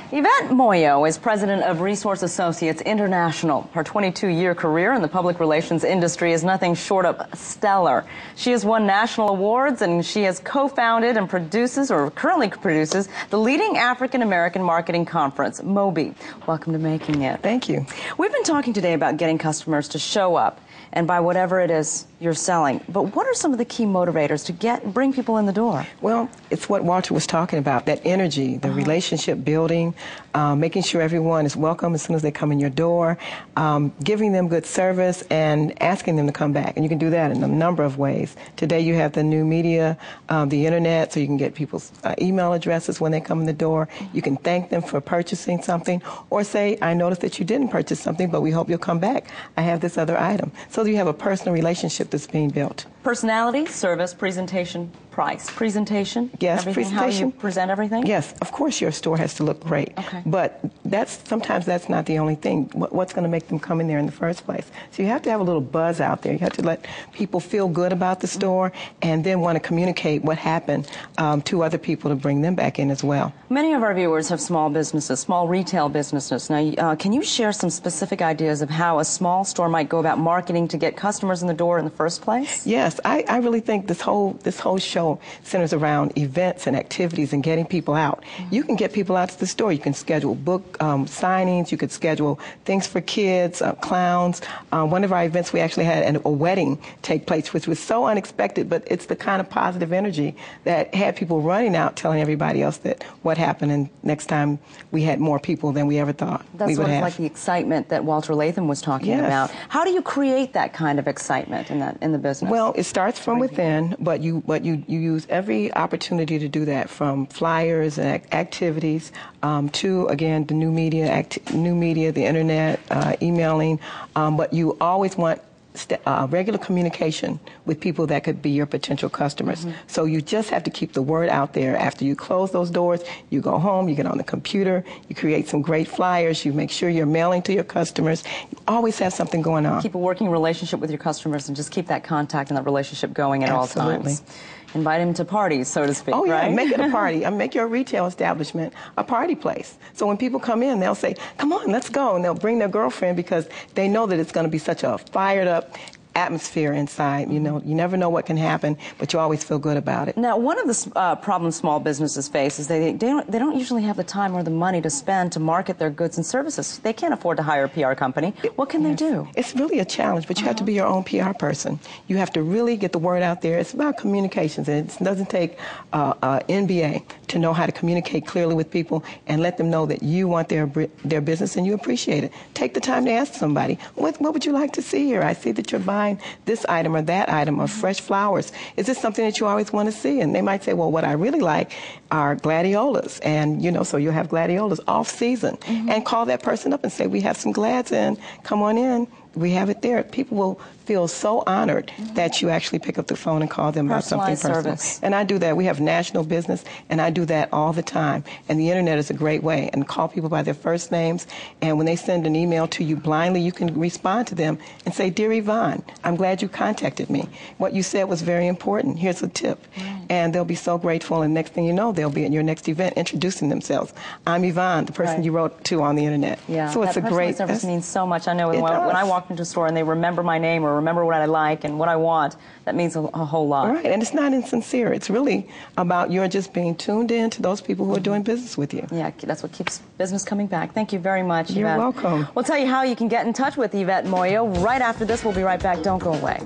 Yvette Moyo is president of Resource Associates International. Her 22-year career in the public relations industry is nothing short of stellar. She has won national awards, and she has co-founded and currently produces, the leading African-American marketing conference, MOBI. Welcome to Making It. Thank you. We've been talking today about getting customers to show up and buy whatever it is you're selling. But what are some of the key motivators to bring people in the door? Well, it's what Walter was talking about, that energy, the relationship building, making sure everyone is welcome as soon as they come in your door, giving them good service and asking them to come back. And you can do that in a number of ways. Today you have the new media, the internet, so you can get people's email addresses when they come in the door. You can thank them for purchasing something, or say, I noticed that you didn't purchase something, but we hope you'll come back. I have this other item. So you have a personal relationship that's being built. Personality, service, presentation, price. Presentation? Yes, everything, presentation. How you present everything? Yes, of course your store has to look great. Okay. But sometimes that's not the only thing. What's going to make them come in there in the first place? So you have to have a little buzz out there. You have to let people feel good about the store and then want to communicate what happened to other people to bring them back in as well. Many of our viewers have small businesses, small retail businesses. Now, can you share some specific ideas of how a small store might go about marketing to get customers in the door in the first place? Yes, I really think this whole show centers around events and activities and getting people out. You can get people out to the store. You can schedule book signings. You could schedule things for kids, clowns. One of our events, we actually had a wedding take place, which was so unexpected, but it's the kind of positive energy that had people running out telling everybody else that what happened, and next time we had more people than we ever thought we would have. That's like the excitement that Walter Latham was talking about. How do you create that kind of excitement in the business? Well, it starts from within, but you use every opportunity to do that, from flyers and activities to, again, the new media, the internet, emailing, but you always want regular communication with people that could be your potential customers. So you just have to keep the word out there. After you close those doors, you go home, you get on the computer, you create some great flyers, you make sure you're mailing to your customers. You always have something going on. Keep a working relationship with your customers and just keep that contact and that relationship going at all times. Invite them to parties, so to speak, Oh, yeah, right? make it a party. Make your retail establishment a party place. So when people come in, they'll say, come on, let's go. And they'll bring their girlfriend because they know that it's going to be such a fired up atmosphere inside. You know, you never know what can happen, but you always feel good about it. Now, one of the problems small businesses face is they don't usually have the time or the money to spend to market their goods and services. They can't afford to hire a PR company. What can they do? It's really a challenge, but you have to be your own PR person. You have to really get the word out there. It's about communications, and it doesn't take an MBA to know how to communicate clearly with people and let them know that you want their business and you appreciate it. Take the time to ask somebody, what would you like to see here? I see that you're buying this item or that item or fresh flowers. Is this something that you always want to see? And they might say, well, what I really like are gladiolas. And, you know, so you'll have gladiolas off season. And call that person up and say, we have some glads in. Come on in. We have it there. People will feel so honored that you actually pick up the phone and call them about something personal. Service. And I do that. We have national business, and I do that all the time. And the internet is a great way. And call people by their first names. And when they send an email to you blindly, you can respond to them and say, Dear Yvonne, I'm glad you contacted me. What you said was very important. Here's a tip. And they'll be so grateful. And next thing you know, they'll be at your next event introducing themselves. I'm Yvonne, the person you wrote to on the internet. Yeah, so it's that a great service means so much. I know when I walk into a store and they remember my name or remember what I like and what I want, that means a whole lot. Right, and it's not insincere. It's really about you're just being tuned in to those people who are doing business with you. Yeah, that's what keeps business coming back. Thank you very much, Yvette. You're welcome. We'll tell you how you can get in touch with Yvette Moyo right after this. We'll be right back. Don't go away.